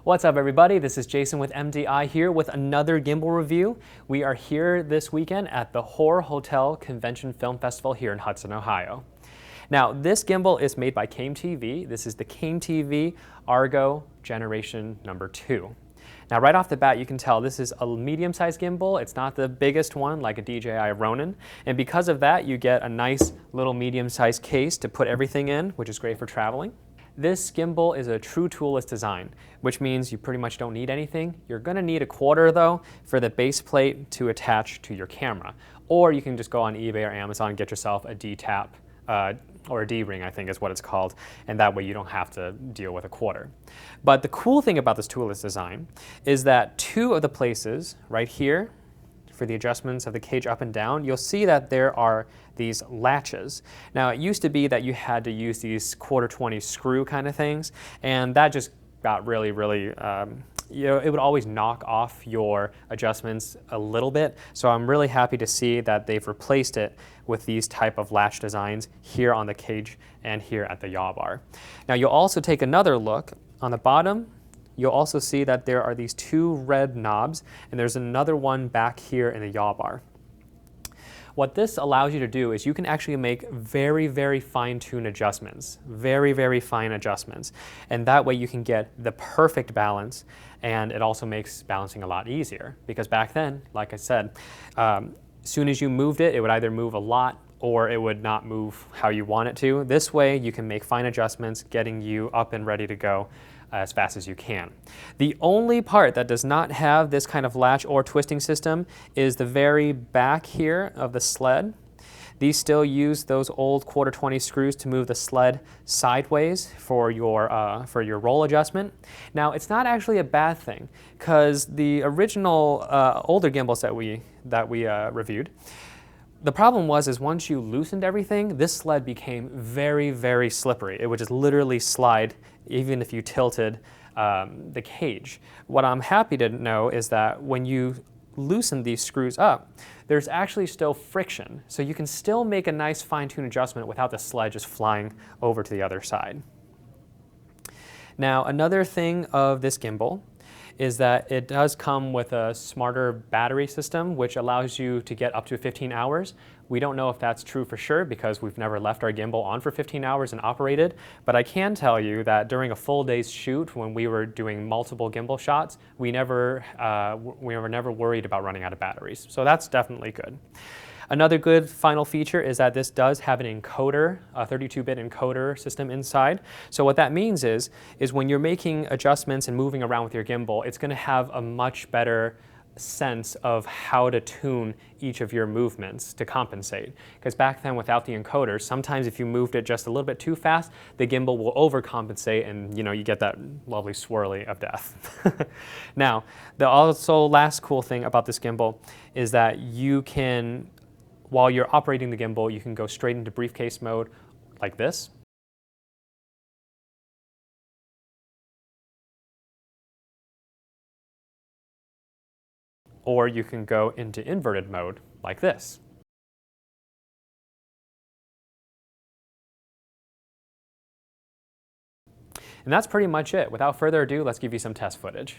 What's up everybody, this is Jason with MDI here with another gimbal review. We are here this weekend at the Horror Hotel Convention Film Festival here in Hudson, Ohio. Now this gimbal is made by Came-TV. This is the Came-TV Argo Generation number 2. Now right off the bat you can tell this is a medium-sized gimbal. It's not the biggest one like a DJI Ronin, and because of that you get a nice little medium-sized case to put everything in, which is great for traveling. This gimbal is a true toolless design, which means you pretty much don't need anything. You're going to need a quarter though for the base plate to attach to your camera. Or you can just go on eBay or Amazon and get yourself a D-tap or a D-ring, I think is what it's called, and that way you don't have to deal with a quarter. But the cool thing about this toolless design is that two of the places right here for the adjustments of the cage up and down, you'll see that there are these latches. Now it used to be that you had to use these 1/4-20 screw kind of things, and that just got really, it would always knock off your adjustments a little bit. So I'm really happy to see that they've replaced it with these type of latch designs here on the cage and here at the yaw bar. Now you'll also take another look on the bottom. You'll also see that there are these two red knobs, and there's another one back here in the yaw bar. What this allows you to do is you can actually make very, very fine-tuned adjustments, very fine adjustments, and that way you can get the perfect balance, and it also makes balancing a lot easier, because back then, like I said, as soon as you moved it, it would either move a lot or it would not move how you want it to. This way you can make fine adjustments, getting you up and ready to go as fast as you can. The only part that does not have this kind of latch or twisting system is the very back here of the sled. These still use those old 1/4-20 screws to move the sled sideways for your roll adjustment. Now it's not actually a bad thing, because the original older gimbals that we reviewed, the problem was once you loosened everything, this sled became very slippery. It would just literally slide even if you tilted the cage. What I'm happy to know is that when you loosen these screws up, there's actually still friction. So you can still make a nice fine-tuned adjustment without the sled just flying over to the other side. Now another thing of this gimbal is that it does come with a smarter battery system, which allows you to get up to 15 hours. We don't know if that's true for sure because we've never left our gimbal on for 15 hours and operated, but I can tell you that during a full day's shoot, when we were doing multiple gimbal shots, we were never worried about running out of batteries. So that's definitely good. Another good final feature is that this does have an encoder, a 32-bit encoder system inside. So what that means is when you're making adjustments and moving around with your gimbal, it's going to have a much better sense of how to tune each of your movements to compensate. Because back then without the encoder, sometimes if you moved it just a little bit too fast, the gimbal will overcompensate and you get that lovely swirly of death. Now, the also last cool thing about this gimbal is that you can, while you're operating the gimbal, you can go straight into briefcase mode like this. Or you can go into inverted mode like this. And that's pretty much it. Without further ado, let's give you some test footage.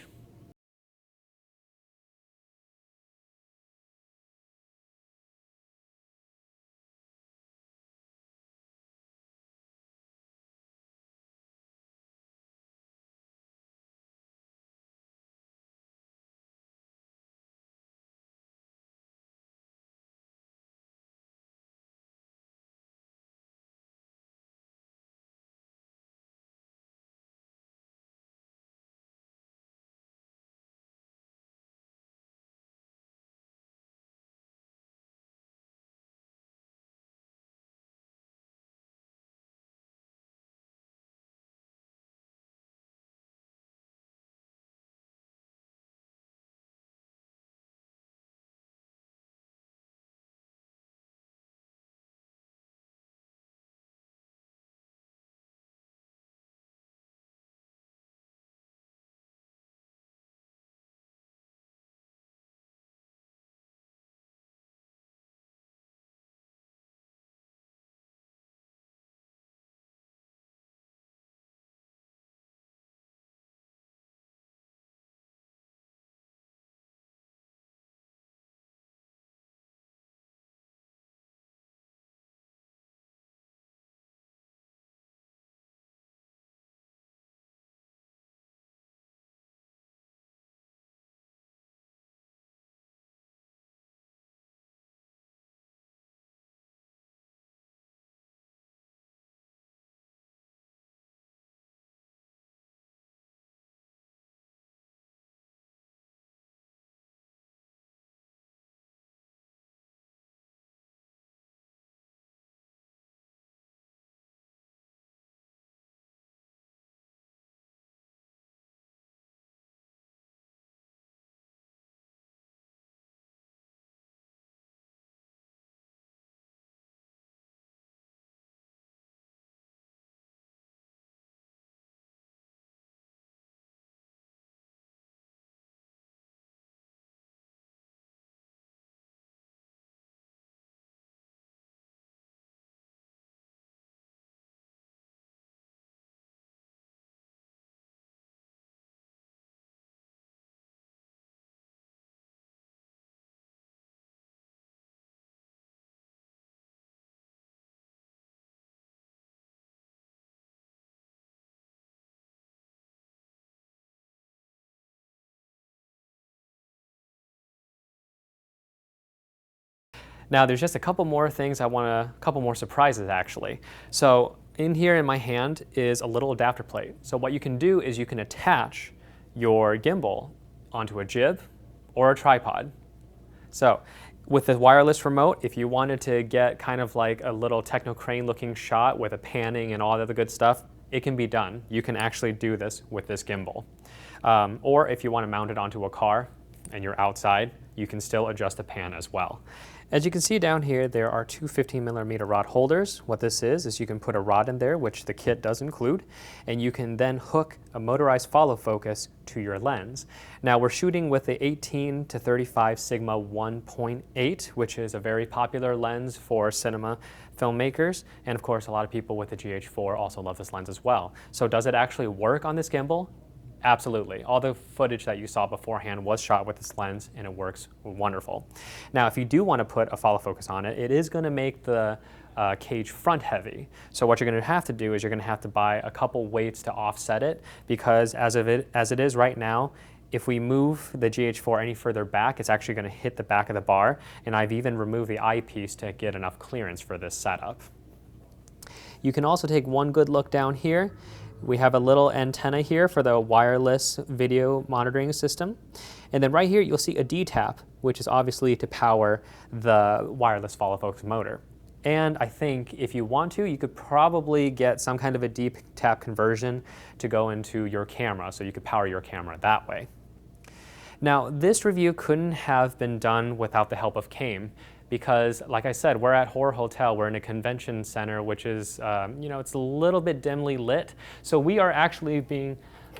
Now there's just a couple more things a couple more surprises actually. So in here in my hand is a little adapter plate. So what you can do is you can attach your gimbal onto a jib or a tripod. So with the wireless remote, if you wanted to get kind of like a little techno crane looking shot with a panning and all the other good stuff, it can be done. You can actually do this with this gimbal. Or if you want to mount it onto a car and you're outside, you can still adjust the pan as well. As you can see down here, there are two 15mm rod holders. What this is you can put a rod in there, which the kit does include, and you can then hook a motorized follow focus to your lens. Now we're shooting with the 18 to 35 Sigma 1.8, which is a very popular lens for cinema filmmakers, and of course a lot of people with the GH4 also love this lens as well. So does it actually work on this gimbal? Absolutely. All the footage that you saw beforehand was shot with this lens and it works wonderful. Now if you do want to put a follow focus on it, it is going to make the cage front heavy. So what you're going to have to do is you're going to have to buy a couple weights to offset it, because as it is right now, if we move the GH4 any further back, it's actually going to hit the back of the bar, and I've even removed the eyepiece to get enough clearance for this setup. You can also take one good look down here. We have a little antenna here for the wireless video monitoring system. And then right here you'll see a D-tap, which is obviously to power the wireless follow focus motor. And I think if you want to, you could probably get some kind of a D-tap conversion to go into your camera, so you could power your camera that way. Now this review couldn't have been done without the help of Came, because like I said, we're at Horror Hotel, we're in a convention center, which is, it's a little bit dimly lit. So we are actually being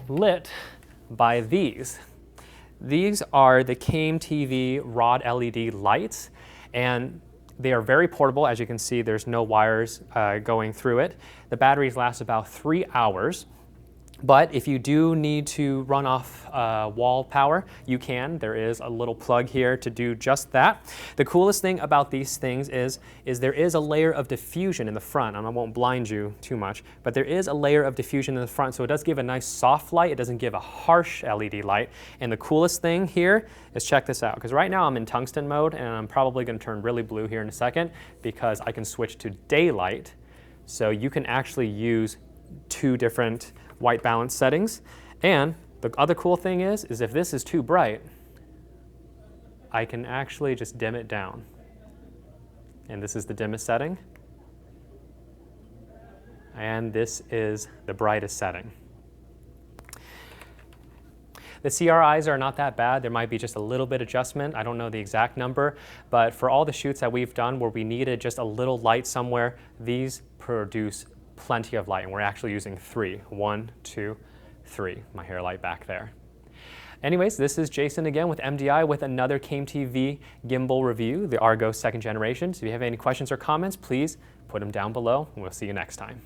lit by these. These are the Came-TV rod LED lights, and they are very portable. As you can see, there's no wires going through it. The batteries last about 3 hours. But if you do need to run off wall power, you can. There is a little plug here to do just that. The coolest thing about these things is there is a layer of diffusion in the front, and I won't blind you too much, but there is a layer of diffusion in the front, so it does give a nice soft light. It doesn't give a harsh LED light. And the coolest thing here is, check this out, because right now I'm in tungsten mode, and I'm probably going to turn really blue here in a second, because I can switch to daylight, so you can actually use two different white balance settings. And the other cool thing is if this is too bright, I can actually just dim it down. And this is the dimmest setting. And this is the brightest setting. The CRIs are not that bad. There might be just a little bit adjustment. I don't know the exact number, but for all the shoots that we've done where we needed just a little light somewhere, these produce plenty of light, and we're actually using 3. 1, 2, 3. My hair light back there. Anyways, this is Jason again with MDI with another Came-TV gimbal review, the Argo 2nd generation. So if you have any questions or comments, please put them down below, and we'll see you next time.